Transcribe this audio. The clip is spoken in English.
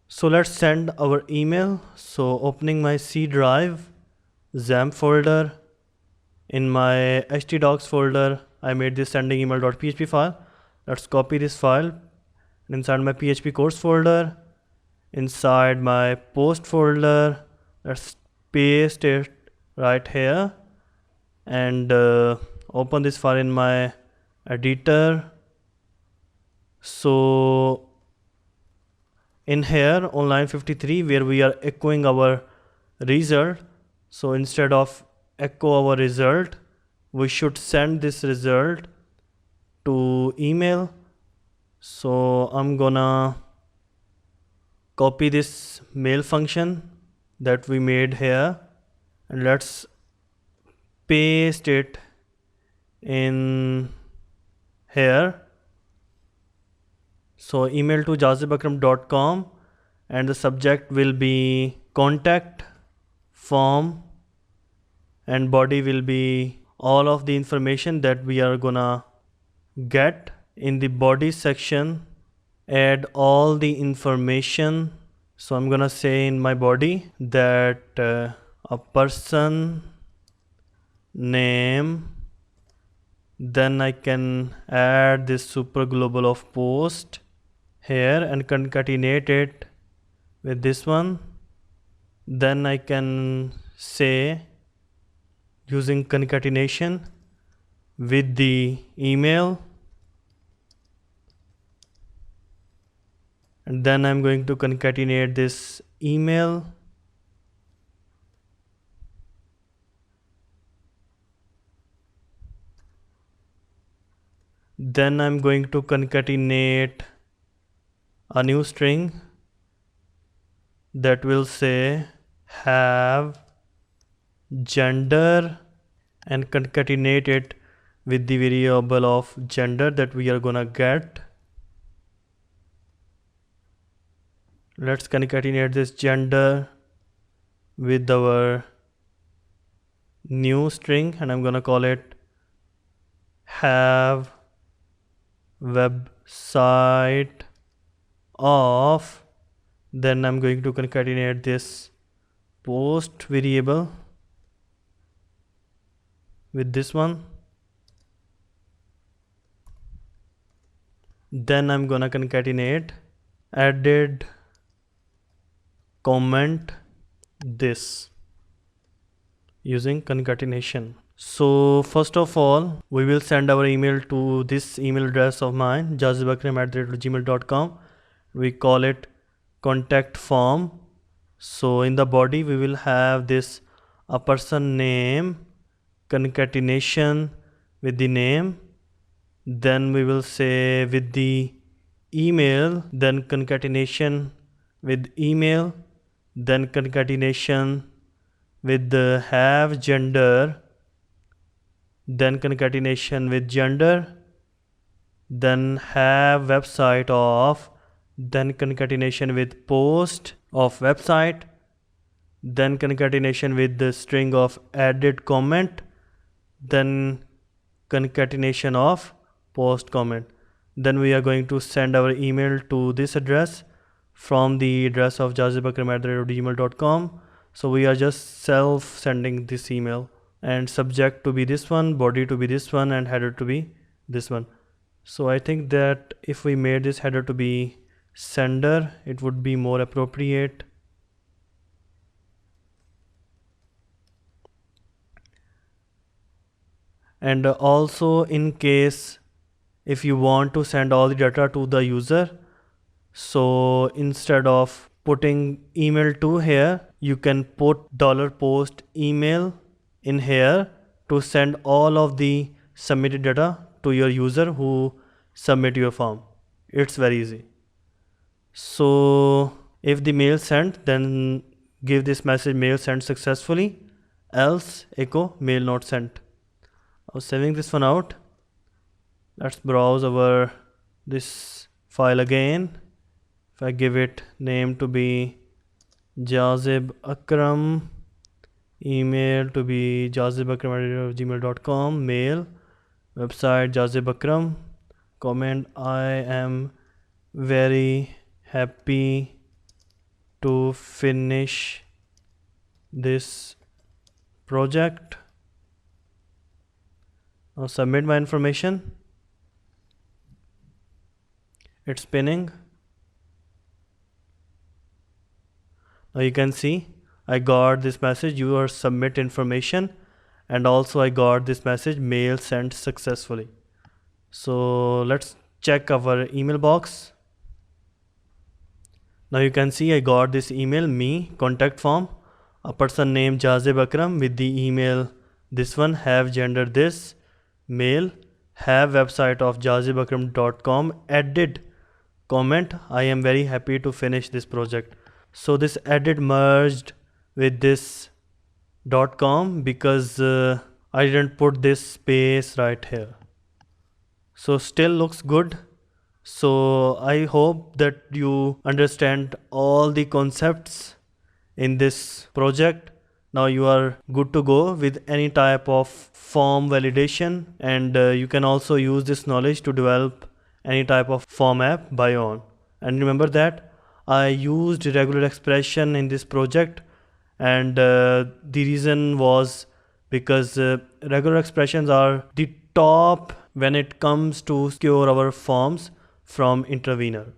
So let's send our email. So opening my C drive, XAMPP folder, in my htdocs folder, I made this sending email.php file. Let's copy this file inside my PHP course folder, inside my post folder. Let's paste it right here and open this file in my editor. So in here on line 53 where we are echoing our result, so instead of echo our result, we should send this result to email. So I'm gonna copy this mail function that we made here and let's paste it in here. So email to jazibakram.com and the subject will be contact form and body will be all of the information that we are gonna get. In the body section, add all the information. So I'm gonna say in my body that a person name, then I can add this super global of post here and concatenate it with this one. Then I can say using concatenation with the email, and then I'm going to concatenate this email. Then I'm going to concatenate a new string that will say have gender and concatenate it with the variable of gender that we are gonna get. Let's concatenate this gender with our new string and I'm gonna call it have website of. Then I'm going to concatenate this post variable with this one. Then I'm gonna concatenate added comment this using concatenation. So first of all, we will send our email to this email address of mine, jazibakram@gmail.com. We call it contact form. So in the body we will have this a person name concatenation with the name. Then we will say with the email, then concatenation with email, then concatenation with the have gender, then concatenation with gender, then have website of, then concatenation with post of website, then concatenation with the string of added comment, then concatenation of post comment. Then we are going to send our email to this address from the address of jazibakram@gmail.com. So we are just self sending this email, and subject to be this one, body to be this one, and header to be this one. So I think that if we made this header to be sender, it would be more appropriate. And also in case if you want to send all the data to the user, so instead of putting email to here, you can put $post email in here to send all of the submitted data to your user who submit your form. It's very easy. So if the mail sent, then give this message mail sent successfully, else echo mail not sent. I was saving this one out. Let's browse over this file again. If I give it name to be Jazib Akram, email to be jazibakram@gmail.com, mail, website Jazib Akram, comment I am very happy to finish this project. Now submit my information. It's spinning. Now you can see I got this message, your submit information, and also I got this message, mail sent successfully. So let's check our email box. Now you can see I got this email, me contact form, a person named Jazib Akram with the email this one, have gender this, male, have website of jazibakram.com, added comment, I am very happy to finish this project. So this added merged with this .com because I didn't put this space right here. So still looks good. So I hope that you understand all the concepts in this project. Now you are good to go with any type of form validation, and you can also use this knowledge to develop any type of form app by your own. And remember that I used regular expression in this project, and the reason was because regular expressions are the top when it comes to secure our forms from intervener.